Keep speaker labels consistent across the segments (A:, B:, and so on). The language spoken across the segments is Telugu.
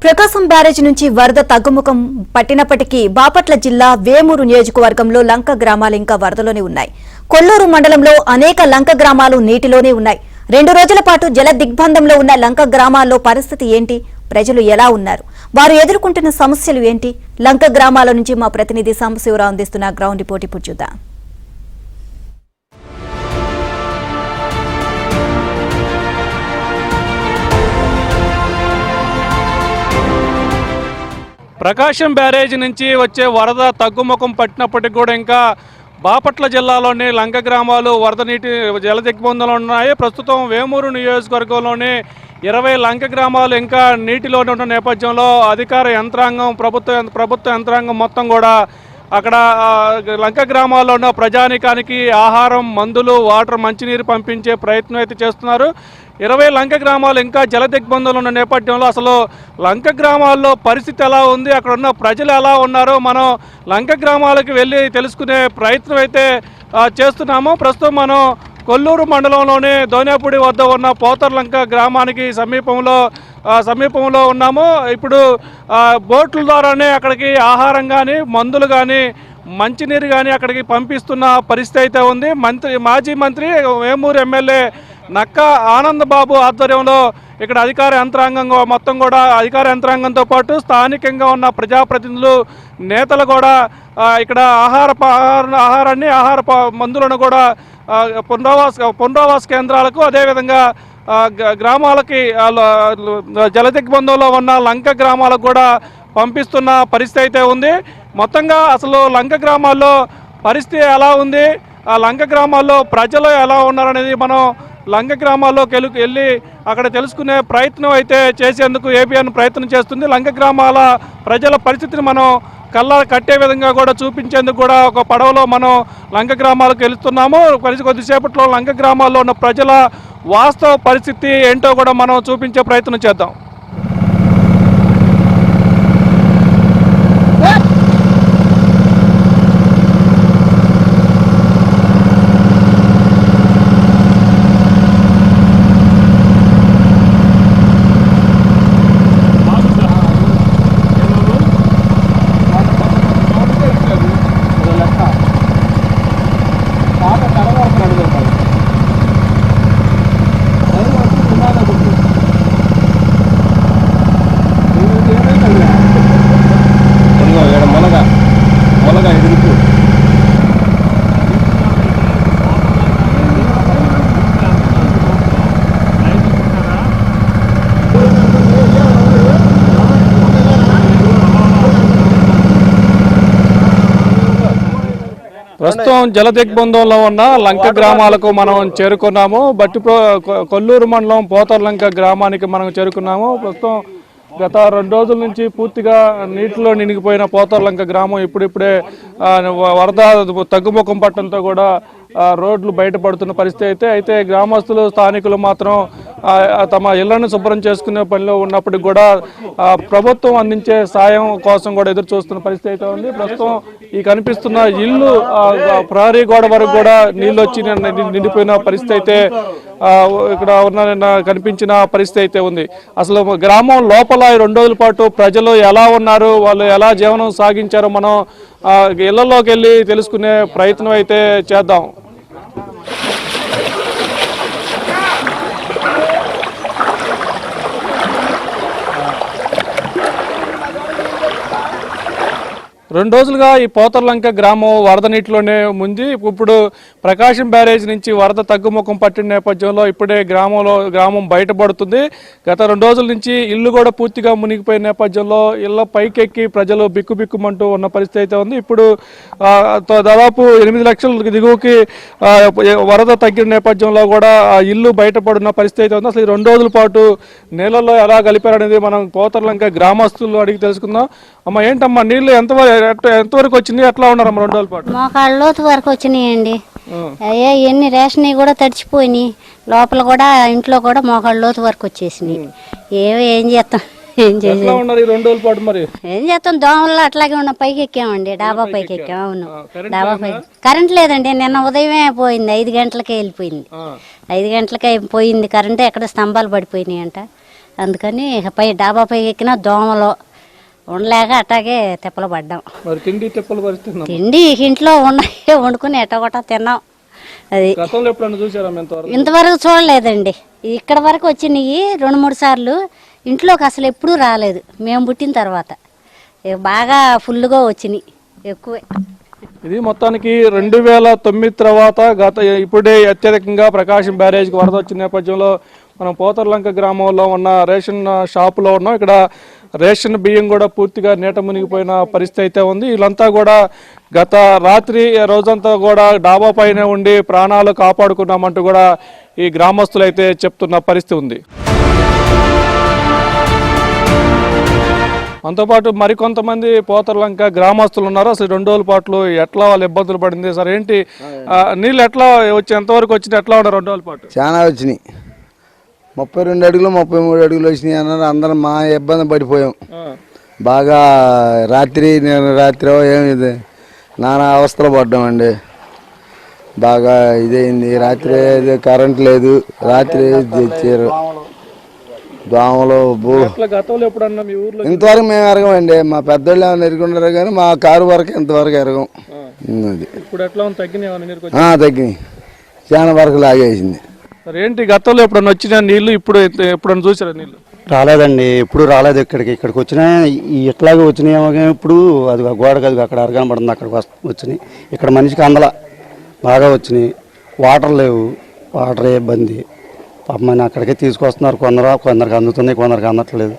A: ప్రకాశం బ్యారేజ్ నుంచి వరద తగ్గుముఖం పట్టినప్పటికీ బాపట్ల జిల్లా వేమూరు నియోజకవర్గంలో లంక గ్రామాలు ఇంకా వరదలోనే ఉన్నాయి. కొల్లూరు మండలంలో అనేక లంక గ్రామాలు నీటిలోనే ఉన్నాయి. 2 రోజుల పాటు జల దిగ్బంధంలో ఉన్న లంక గ్రామాల్లో పరిస్థితి ఏంటి? ప్రజలు ఎలా ఉన్నారు? వారు ఎదుర్కొంటున్న సమస్యలు ఏంటి? లంక గ్రామాల నుంచి మా ప్రతినిధి సాంబశివరావు అందిస్తున్న గ్రౌండ్ రిపోర్ట్ ఇప్పుడు చూద్దాం.
B: ప్రకాశం బ్యారేజ్ నుంచి వచ్చే వరద తగ్గుముఖం పట్టినప్పటికీ కూడా ఇంకా బాపట్ల జిల్లాలోని లంక గ్రామాలు వరద నీటి జల దిగ్బంధంలో ఉన్నాయి. ప్రస్తుతం వేమూరు నియోజకవర్గంలోని 20 లంక గ్రామాలు ఇంకా నీటిలోనే ఉన్న నేపథ్యంలో అధికార యంత్రాంగం ప్రభుత్వ యంత్రాంగం మొత్తం కూడా అక్కడ లంక గ్రామాల్లో ఉన్న ప్రజానికానికి ఆహారం, మందులు, వాటర్, మంచినీరు పంపించే ప్రయత్నం అయితే చేస్తున్నారు. 20 లంక గ్రామాలు ఇంకా జల దిగ్బంధంలో ఉన్న నేపథ్యంలో అసలు లంక గ్రామాల్లో పరిస్థితి ఎలా ఉంది, అక్కడ ఉన్న ప్రజలు ఎలా ఉన్నారో మనం లంక గ్రామాలకు వెళ్ళి తెలుసుకునే ప్రయత్నం అయితే చేస్తున్నాము. ప్రస్తుతం మనం కొల్లూరు మండలంలోని దోనేపూడి వద్ద ఉన్న పోతర్లంక గ్రామానికి సమీపంలో ఉన్నాము. ఇప్పుడు బోట్ల ద్వారానే అక్కడికి ఆహారం కానీ, మందులు కానీ, మంచినీరు కానీ అక్కడికి పంపిస్తున్న పరిస్థితి అయితే ఉంది. మాజీ మంత్రి వేమూరు ఎమ్మెల్యే నక్కా ఆనందబాబు ఆధ్వర్యంలో ఇక్కడ అధికార యంత్రాంగంతో పాటు స్థానికంగా ఉన్న ప్రజాప్రతినిధులు, నేతలు కూడా ఇక్కడ ఆహారాన్ని మందులను కూడా పునరావాస కేంద్రాలకు, అదేవిధంగా గ్రామాలకి జల దిగ్బంధంలో ఉన్న లంక గ్రామాలకు కూడా పంపిస్తున్న పరిస్థితి అయితే ఉంది. మొత్తంగా అసలు లంక గ్రామాల్లో పరిస్థితి ఎలా ఉంది, ఆ లంక గ్రామాల్లో ప్రజలు ఎలా ఉన్నారనేది మనం లంక గ్రామాల్లోకి వెళ్ళి అక్కడ తెలుసుకునే ప్రయత్నం అయితే చేసేందుకు ఏబిఎన్ ప్రయత్నం చేస్తుంది. లంక గ్రామాల ప్రజల పరిస్థితిని మనం కళ్ళ కట్టే విధంగా కూడా చూపించేందుకు కూడా ఒక పడవలో మనం లంక గ్రామాలకు వెళ్తున్నాము. కొద్దిసేపట్లో లంక గ్రామాల్లో ఉన్న ప్రజల వాస్తవ పరిస్థితి ఏంటో కూడా మనం చూపించే ప్రయత్నం చేద్దాం. ప్రస్తుతం జల దిగ్బంధంలో ఉన్న లంక గ్రామాలకు మనం చేరుకున్నాము. కొల్లూరు మండలం పోతర్లంక గ్రామానికి మనం చేరుకున్నాము. ప్రస్తుతం గత 2 రోజుల నుంచి పూర్తిగా నీటిలో నినిగిపోయిన పోతర్లంక గ్రామం ఇప్పుడిప్పుడే వరద తగ్గుముఖం పట్టడంతో కూడా రోడ్లు బయటపడుతున్న పరిస్థితి అయితే గ్రామస్తులు, స్థానికులు మాత్రం తమ ఇళ్లను శుభ్రం చేసుకునే పనిలో ఉన్నప్పటికీ కూడా ప్రభుత్వం అందించే సాయం కోసం కూడా ఎదురు చూస్తున్న పరిస్థితి అయితే ఉంది. ప్రస్తుతం ఈ కనిపిస్తున్న ఇల్లు ప్రహరీ గోడ వరకు కూడా నీళ్ళు వచ్చి నిండిపోయిన పరిస్థితి అయితే ఇక్కడ కనిపించిన పరిస్థితి అయితే ఉంది. అసలు గ్రామం లోపల 2 రోజుల పాటు ప్రజలు ఎలా ఉన్నారు, వాళ్ళు ఎలా జీవనం సాగించారో మనం ఇళ్లలోకి వెళ్ళి తెలుసుకునే ప్రయత్నం అయితే చేద్దాం. రెండు రోజులుగా ఈ పోతర్లంక గ్రామం వరద నీటిలోనే ఉంది. ఇప్పుడు ప్రకాశం బ్యారేజ్ నుంచి వరద తగ్గుముఖం పట్టిన నేపథ్యంలో ఇప్పుడే గ్రామం బయటపడుతుంది. గత 2 రోజుల నుంచి ఇల్లు కూడా పూర్తిగా మునిగిపోయిన నేపథ్యంలో ఇళ్ల పైకెక్కి ప్రజలు బిక్కుబిక్కుమంటూ ఉన్న పరిస్థితి అయితే ఉంది. ఇప్పుడు దాదాపు 8 లక్షల దిగువకి వరద తగ్గిన నేపథ్యంలో కూడా ఇల్లు బయటపడిన పరిస్థితి అయితే ఉంది. అసలు ఈ 2 రోజుల పాటు నీళ్ళలో ఎలా గలిపారనేది మనం పోతర్లంక గ్రామస్తులు అడిగి తెలుసుకుందాం. అమ్మ, ఏంటమ్మా నీళ్ళు ఎంతవరకు వచ్చింది, ఎట్లా ఉన్నారమ్మా 2 రోజుల పాటు?
C: మోకాళ్ళ లోతు వరకు వచ్చినాయండి. ఎన్ని రేషన్ కూడా తడిచిపోయినాయి. లోపల కూడా ఇంట్లో కూడా మోకాళ్ళ లోతు వరకు వచ్చేసినాయి. ఏం చేస్తాం, ఏం చేస్తాం, దోమల్లో అట్లాగే ఉన్న పైకి ఎక్కామండి, డాబా పైకి ఎక్కాము. అవును, డాబా పైకి కరెంట్ లేదండి. నిన్న ఉదయమే పోయింది, 5 గంటలకే వెళ్ళిపోయింది. 5 గంటలకే పోయింది కరెంట్. ఎక్కడ స్తంభాలు పడిపోయినాయి అంట. అందుకని ఇక పై డాబా పై ఎక్కిన దోమలు ఉండలేక అట్టాగే తిప్పలు పడ్డాం.
B: మరి తిండి తిప్పలు పరిస్థితి
C: తిండి ఇంట్లో ఉన్నాయి వండుకుని ఎట్టగొట్ట తిన్నాం. అది
B: గతంలో ఎప్పుడన్నా చూసారా ఎంతవరకు?
C: ఇంతవరకు చూడలేదండి. ఇక్కడ వరకు వచ్చినాయి 2-3 సార్లు. ఇంట్లోకి అసలు ఎప్పుడూ రాలేదు మేము పుట్టిన తర్వాత. బాగా ఫుల్గా వచ్చినాయి, ఎక్కువే.
B: ఇది మొత్తానికి 2009 తర్వాత ఇప్పుడే అత్యధికంగా ప్రకాశం బ్యారేజ్కి వరద వచ్చిన నేపథ్యంలో మనం పోతర్లంక గ్రామంలో ఉన్న రేషన్ షాపులో ఉన్నాం. ఇక్కడ రేషన్ బియ్యం కూడా పూర్తిగా నీట మునిగిపోయిన పరిస్థితి అయితే ఉంది. వీళ్ళంతా కూడా గత రాత్రి రోజంతా కూడా డాబా పైన ఉండి ప్రాణాలు కాపాడుకున్నామంటూ కూడా ఈ గ్రామస్తులు అయితే చెప్తున్న పరిస్థితి ఉంది. అంతోపాటు మరికొంతమంది పోతర్లంక గ్రామస్తులు ఉన్నారు. అసలు 2 రోజుల పాటు ఎట్లా వాళ్ళు ఇబ్బందులు పడింది సార్? ఏంటి నీళ్ళు ఎట్లా వచ్చి ఎంతవరకు వచ్చింది, ఎట్లా ఉన్నారు 2 రోజుల పాటు?
D: చాలా వచ్చినాయి. 32 అడుగులు 33 అడుగులు వచ్చినాయి అన్నారు. అందరం మా ఇబ్బంది పడిపోయాం బాగా. నేను రాత్రి ఏమి నానా అవస్థలు పడ్డామండి. బాగా ఇదైంది. రాత్రి కరెంట్ లేదు. రాత్రి తెచ్చారు దోమలు. ఇంతవరకు మేము ఎరగమండి. మా పెద్దోళ్ళు ఏమైనా ఎరుగుంటారు కానీ మా కారు వరకు ఇంతవరకు ఎరగం. తగ్గినాయి, చాలా వరకు లాగేసింది.
B: ఏంటి గతంలో ఎప్పుడన్నా వచ్చిన నీళ్లు ఇప్పుడు ఎప్పుడన్నా చూసారా నీళ్ళు?
E: రాలేదండి, ఎప్పుడు రాలేదు. ఇక్కడికి వచ్చినా ఇట్లాగే వచ్చినాయేమో. ఇప్పుడు అది గోడకు అది అక్కడ అరగనబడుతుంది, అక్కడికి వచ్చినాయి. ఇక్కడ మనిషికి అందల బాగా వచ్చినాయి. వాటర్ లేవు, వాటర్ ఇబ్బంది. పాపమని అక్కడికే తీసుకొస్తున్నారు. కొందరికి అందుతున్నాయి, కొందరికి అందట్లేదు.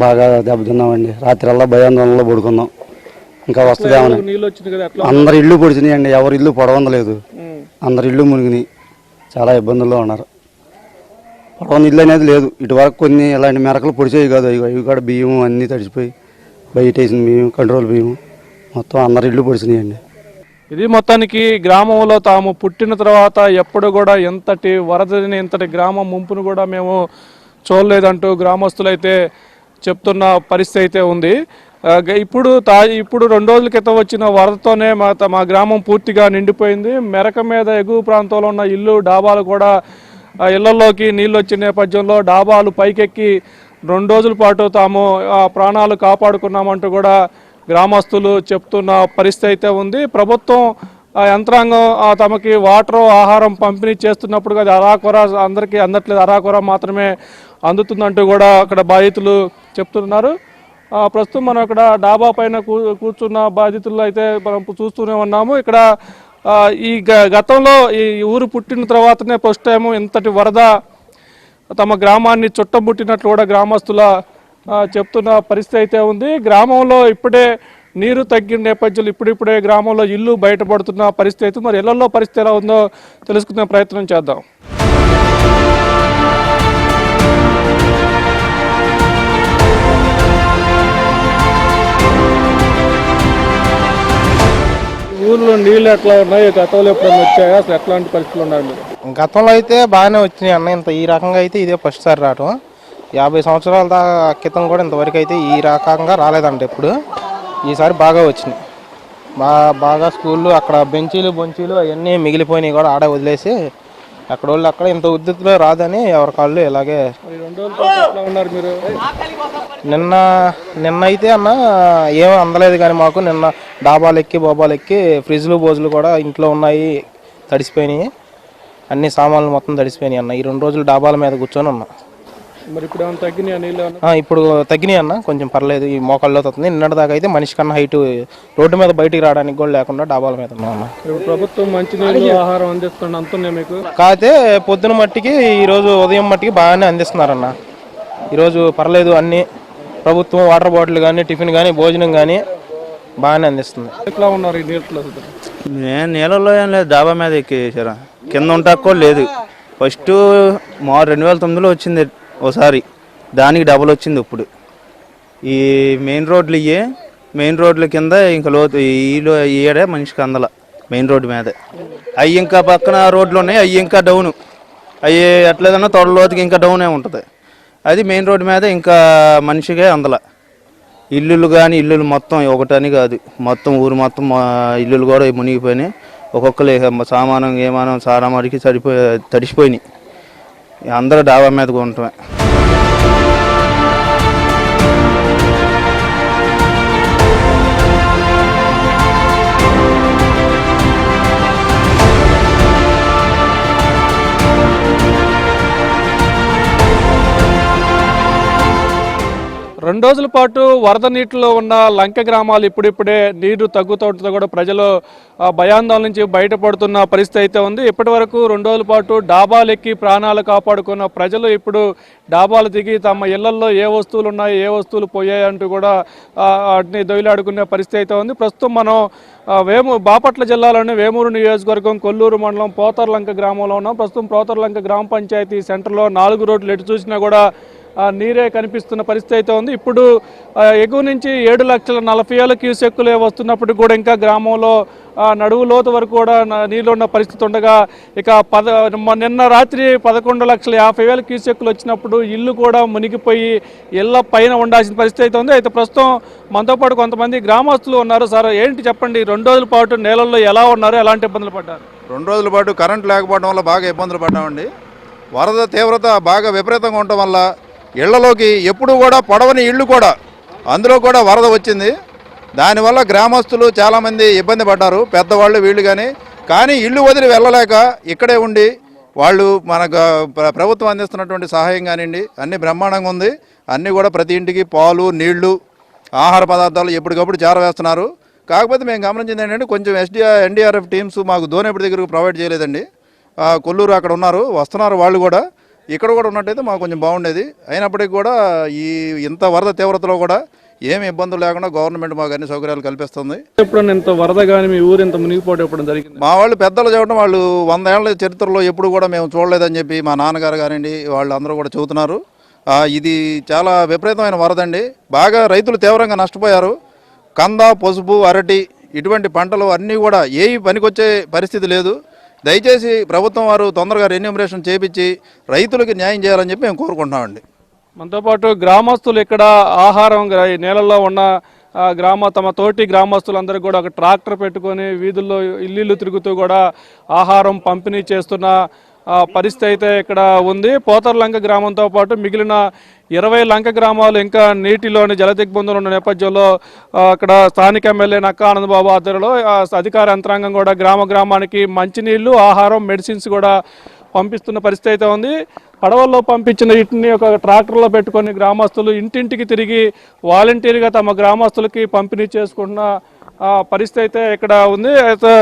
E: బాగా దెబ్బతిన్నామండి. రాత్రి భయాందోళనలో పడుకున్నాం. ఇంకా వస్తుందేమని. అందరు ఇల్లు పొడిచినాయండి, ఎవరి ఇల్లు పొడవందలేదు. అందరు ఇల్లు మునిగినాయి, చాలా ఇబ్బందుల్లో ఉన్నారు. పొడవని ఇల్లు అనేది లేదు. ఇటువరకు కొన్ని ఇలాంటి మెరకలు పొడిచేవి కాదు. అవి కూడా బియ్యం అన్నీ తడిచిపోయి బయట వేసిన బియ్యం, కంట్రోల్ బియ్యం మొత్తం అందరు ఇల్లు పొడిచినాయండి.
B: ఇది మొత్తానికి గ్రామంలో తాము పుట్టిన తర్వాత ఎప్పుడు కూడా ఎంతటి వరదని, ఎంతటి గ్రామం ముంపును కూడా మేము చూడలేదంటూ గ్రామస్తులు అయితే చెప్తున్న పరిస్థితి అయితే ఉంది. ఇప్పుడు 2 రోజుల క్రితం వచ్చిన వరదతోనే మా గ్రామం పూర్తిగా నిండిపోయింది. మెరక మీద ఎగువ ప్రాంతంలో ఉన్న ఇల్లు డాబాలు కూడా ఇళ్లలోకి నీళ్ళు వచ్చిన నేపథ్యంలో డాబాలు పైకెక్కి 2 రోజుల పాటు తాము ప్రాణాలు కాపాడుకున్నామంటూ కూడా గ్రామస్తులు చెప్తున్న పరిస్థితి అయితే ఉంది. ప్రభుత్వం యంత్రాంగం తమకి వాటర్, ఆహారం పంపిణీ చేస్తున్నప్పుడు అది అరాకొర అందరికీ అందట్లేదు, అరాకొర మాత్రమే అందుతుందంటూ కూడా అక్కడ బాధితులు చెప్తున్నారు. ప్రస్తుతం మనం ఇక్కడ డాబా పైన కూర్చున్న బాధితులు అయితే మనం చూస్తూనే ఉన్నాము. ఇక్కడ ఈ గతంలో ఈ ఊరు పుట్టిన తర్వాతనే ఫస్ట్ టైం ఇంతటి వరద తమ గ్రామాన్ని చుట్టముట్టినట్లు కూడా గ్రామస్తుల చెప్తున్న పరిస్థితి అయితే ఉంది. గ్రామంలో ఇప్పుడే నీరు తగ్గిన నేపథ్యంలో ఇప్పుడిప్పుడే గ్రామంలో ఇల్లు బయటపడుతున్న పరిస్థితి అయితే. మరి ఇళ్లలో పరిస్థితి ఎలా ఉందో తెలుసుకునే ప్రయత్నం చేద్దాం. ఊర్లో నీళ్ళు ఎట్లా ఉన్నాయి? గతంలో ఎప్పుడైనా వచ్చాయా? అసలు ఎట్లాంటి పరిస్థితులు ఉన్నాయి మీరు?
F: గతంలో అయితే బాగానే వచ్చినాయి అన్న. ఈ రకంగా అయితే ఇదే ఫస్ట్ సారి రావటం. 50 సంవత్సరాల క్రితం కూడా ఇంతవరకు అయితే ఈ రకంగా రాలేదంట. ఇప్పుడు ఈసారి బాగా వచ్చినాయి. బాగా స్కూళ్ళు అక్కడ బెంచీలు అవన్నీ మిగిలిపోయినాయి కూడా ఆడ వదిలేసి అక్కడ వాళ్ళు అక్కడ ఇంత ఉద్ధృతిలో రాదని ఎవరి కాళ్ళు ఇలాగే. నిన్న అయితే అన్న ఏమీ అందలేదు కానీ మాకు నిన్న డాబాలు ఎక్కి ఫ్రిడ్జ్లు బోజులు కూడా ఇంట్లో ఉన్నాయి, తడిసిపోయినాయి. అన్ని సామాన్లు మొత్తం తడిసిపోయినాయి అన్న. ఈ 2 రోజులు డాబాల మీద కూర్చొని ఉన్నా.
B: మరి ఇప్పుడు తగ్గినాయి నీళ్ళు?
F: ఇప్పుడు తగ్గినాయి అన్న, కొంచెం పర్లేదు. ఈ మోకాళ్ళలో తగ్గుతుంది. నిన్నటి దాకా అయితే మనిషి కన్నా హైట్ రోడ్డు మీద బయటికి రావడానికి కూడా లేకుండా డాబాల మీద ఉన్నాం అన్న.
B: ప్రభుత్వం మంచినీళ్ళు, ఆహారం అందిస్తుంది అంతున్నాయి మీకు?
F: కాకపోతే పొద్దున మట్టికి ఈరోజు ఉదయం మట్టికి బాగానే అందిస్తున్నారన్న. ఈరోజు పర్లేదు. అన్ని ప్రభుత్వం వాటర్ బాటిల్ కానీ, టిఫిన్ కానీ, భోజనం కానీ బాగానే అందిస్తుంది.
B: ఎట్లా ఉన్నారు ఈ నీళ్ళలో?
G: నీళ్ళలో ఏం లేదు, డాబా మీద ఎక్కేసారా. కింద ఉంటాకో లేదు. ఫస్ట్ 2009లో వచ్చింది ఒకసారి, దానికి డబుల్ వచ్చింది ఇప్పుడు. ఈ మెయిన్ రోడ్ల కింద ఇంకా లోతు ఈడే మనిషికి అందల మెయిన్ రోడ్డు మీద. అవి ఇంకా పక్కన రోడ్లు ఉన్నాయి, అవి ఇంకా డౌను. అవి ఎట్లేదన్నా తొడలోతుకి ఇంకా డౌనే ఉంటుంది. అది మెయిన్ రోడ్డు మీద ఇంకా మనిషికే అందల. ఇల్లులు మొత్తం ఒకటని కాదు, మొత్తం ఊరు మొత్తం ఇల్లులు కూడా మునిగిపోయినాయి. ఒక్కొక్కరు సామానం ఏమానం సారా మడికి తడిసిపోయినాయి. అందరూ డాబా మీదకి ఉండటమే.
B: 2 రోజుల పాటు వరద నీటిలో ఉన్న లంక గ్రామాలు ఇప్పుడిప్పుడే నీరు తగ్గుతుండటంతో కూడా ప్రజలు భయాందోళన నుంచి బయటపడుతున్న పరిస్థితి అయితే ఉంది. ఇప్పటి వరకు 2 రోజుల పాటు డాబాలు ఎక్కి ప్రాణాలు కాపాడుకున్న ప్రజలు ఇప్పుడు డాబాలు దిగి తమ ఇళ్లలో ఏ వస్తువులు ఉన్నాయి, ఏ వస్తువులు పోయాయి అంటూ కూడా వాటిని దొయిలాడుకునే పరిస్థితి అయితే ఉంది. ప్రస్తుతం మనం బాపట్ల జిల్లాలోని వేమూరు నియోజకవర్గం కొల్లూరు మండలం పోతర్లంక గ్రామంలో ఉన్నాం. ప్రస్తుతం పోతర్లంక గ్రామ పంచాయతీ సెంటర్లో 4 రోడ్లు ఎటు చూసినా కూడా నీరే కనిపిస్తున్న పరిస్థితి అయితే ఉంది. ఇప్పుడు ఎగువ నుంచి 7,40,000 క్యూసెక్కులే వస్తున్నప్పుడు కూడా ఇంకా గ్రామంలో నడువు లోతు వరకు కూడా నీళ్ళు ఉన్న పరిస్థితి ఉండగా ఇక నిన్న రాత్రి 11,50,000 క్యూసెక్కులు వచ్చినప్పుడు ఇల్లు కూడా మునిగిపోయి ఇళ్ల పైన ఉండాల్సిన పరిస్థితి అయితే ఉంది. అయితే ప్రస్తుతం మనతో పాటు కొంతమంది గ్రామస్తులు ఉన్నారు. సార్ ఏంటి చెప్పండి, 2 రోజుల పాటు నేలల్లో ఎలా ఉన్నారు, ఎలాంటి ఇబ్బందులు పడ్డారు?
H: 2 రోజుల పాటు కరెంట్ లేకపోవడం వల్ల బాగా ఇబ్బందులు పడ్డామండి. వరద తీవ్రత బాగా విపరీతంగా ఉండటం వల్ల ఇళ్లలోకి ఎప్పుడు కూడా పొడవని ఇళ్ళు కూడా అందులో కూడా వరద వచ్చింది. దానివల్ల గ్రామస్తులు చాలామంది ఇబ్బంది పడ్డారు, పెద్దవాళ్ళు వీళ్ళు కానీ ఇల్లు వదిలి వెళ్ళలేక ఇక్కడే ఉండి వాళ్ళు మనకు ప్రభుత్వం అందిస్తున్నటువంటి సహాయం కానివ్వండి అన్నీ బ్రహ్మాండంగా ఉంది. అన్నీ కూడా ప్రతి ఇంటికి పాలు, నీళ్లు, ఆహార పదార్థాలు ఎప్పటికప్పుడు చేరవేస్తున్నారు. కాకపోతే మేము గమనించింది ఏంటంటే కొంచెం ఎన్డీఆర్ఎఫ్ టీమ్స్ మాకు దోనేపటి దగ్గరకు ప్రొవైడ్ చేయలేదండి. కొల్లూరు అక్కడ ఉన్నారు, వస్తున్నారు వాళ్ళు కూడా. ఇక్కడ కూడా ఉన్నట్టయితే మాకు కొంచెం బాగుండేది. అయినప్పటికీ కూడా ఇంత వరద తీవ్రతలో కూడా ఏమి ఇబ్బందులు లేకుండా గవర్నమెంట్ మాకు అన్ని సౌకర్యాలు కల్పిస్తుంది.
B: ఇప్పుడు ఇంత వరద కానీ మీ ఊరు ఇంత మునిగిపోవడం ఎప్పుడు జరిగింది?
H: మా వాళ్ళు పెద్దలు చెప్పడం వాళ్ళు 100 ఏళ్ల చరిత్రలో ఎప్పుడు కూడా మేము చూడలేదని చెప్పి మా నాన్నగారు కానివ్వండి వాళ్ళు అందరూ కూడా చెబుతున్నారు. ఇది చాలా విపరీతమైన వరదండి. బాగా రైతులు తీవ్రంగా నష్టపోయారు. కంద, పసుపు, అరటి ఇటువంటి పంటలు అన్నీ కూడా ఏవి పనికొచ్చే పరిస్థితి లేదు. దయచేసి ప్రభుత్వం వారు తొందరగా రెన్యూమరేషన్ చేపించి రైతులకి న్యాయం చేయాలని చెప్పి మేము కోరుకుంటున్నామండి.
B: మనతో పాటు గ్రామస్తులు ఇక్కడ ఆహారం నేలల్లో ఉన్న తమ తోటి గ్రామస్తులందరూ కూడా ఒక ట్రాక్టర్ పెట్టుకొని వీధుల్లో ఇల్లు తిరుగుతూ కూడా ఆహారం పంపిణీ చేస్తున్న పరిస్థితి అయితే ఇక్కడ ఉంది. పోతర్లంక గ్రామంతో పాటు మిగిలిన 20 లంక గ్రామాలు ఇంకా నీటిలోని జలదిగ్బంధంలో ఉన్న నేపథ్యంలో అక్కడ స్థానిక ఎమ్మెల్యే నక్కా ఆనందబాబు ఆధ్వర్యంలో అధికార యంత్రాంగం కూడా గ్రామానికి మంచినీళ్లు, ఆహారం, మెడిసిన్స్ కూడా పంపిస్తున్న పరిస్థితి అయితే ఉంది. పడవల్లో పంపించిన వీటిని ఒక ట్రాక్టర్లో పెట్టుకొని గ్రామస్తులు ఇంటింటికి తిరిగి వాలంటీర్గా తమ గ్రామస్తులకి పంపిణీ చేసుకుంటున్న పరిస్థితి అయితే ఇక్కడ ఉంది. అయితే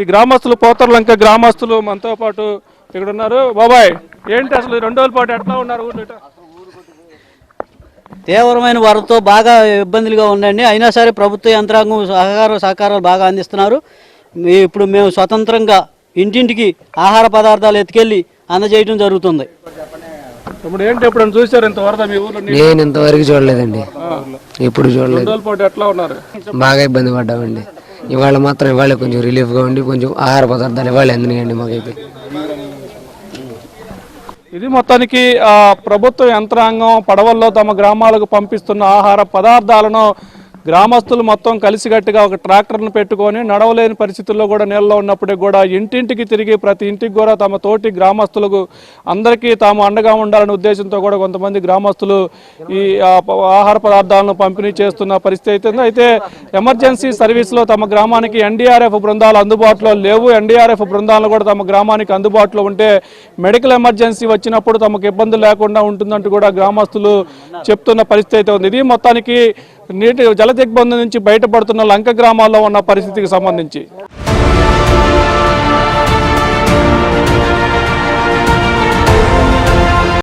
B: ఈ గ్రామస్తులు పోతర్లంక గ్రామస్తులు మనతో పాటు ఇక్కడ ఉన్నారు. బాబాయ్ ఏంటి అసలు 2 రోజుల పాటు ఎట్లా ఉన్నారు?
I: తీవ్రమైన వరదతో బాగా ఇబ్బందులుగా ఉండండి. అయినా సరే ప్రభుత్వ యంత్రాంగం సహకారాలు బాగా అందిస్తున్నారు. ఇప్పుడు మేము స్వతంత్రంగా ఇంటింటికి ఆహార పదార్థాలు ఎత్తుకెళ్ళి అందజేయడం జరుగుతుంది.
B: ఇప్పుడు ఏంటి ఎప్పుడైనా చూసారు ఇంత వరద మీ ఊర్లో?
J: నేను ఇంతవరకు చూడలేదండి, ఎప్పుడు చూడలేదు.
B: 2 రోజుల పాటు ఎట్లా ఉన్నారు?
J: బాగా ఇబ్బంది పడ్డామండి. ఇవాళ కొంచెం రిలీఫ్గా ఉండి కొంచెం ఆహార పదార్థాలు ఇవాళ అందినాయండి మాకైతే.
B: ఇది మొత్తానికి ప్రభుత్వ యంత్రాంగం పడవల్లో తమ గ్రామాలకు పంపిస్తున్న ఆహార పదార్థాలను గ్రామస్తులు మొత్తం కలిసికట్టుగా ఒక ట్రాక్టర్ను పెట్టుకొని నడవలేని పరిస్థితుల్లో కూడా నీళ్ళలో ఉన్నప్పటికీ కూడా ఇంటింటికి తిరిగి ప్రతి ఇంటికి కూడా తమ తోటి గ్రామస్తులకు అందరికీ తాము అండగా ఉండాలనే ఉద్దేశంతో కూడా కొంతమంది గ్రామస్తులు ఈ ఆహార పదార్థాలను పంపిణీ చేస్తున్న పరిస్థితి అయితే అయితే ఎమర్జెన్సీ సర్వీస్లో తమ గ్రామానికి ఎన్డీఆర్ఎఫ్ బృందాలు అందుబాటులో లేవు. ఎన్డీఆర్ఎఫ్ బృందాలను కూడా తమ గ్రామానికి అందుబాటులో ఉంటే మెడికల్ ఎమర్జెన్సీ వచ్చినప్పుడు తమకు ఇబ్బంది లేకుండా ఉంటుందంటూ కూడా గ్రామస్తులు చెప్తున్న పరిస్థితి అయితే ఉంది. ఇది మొత్తానికి జల దిగ్బంధం నుంచి బయటపడుతున్న లంక గ్రామాల్లో ఉన్న పరిస్థితికి సంబంధించి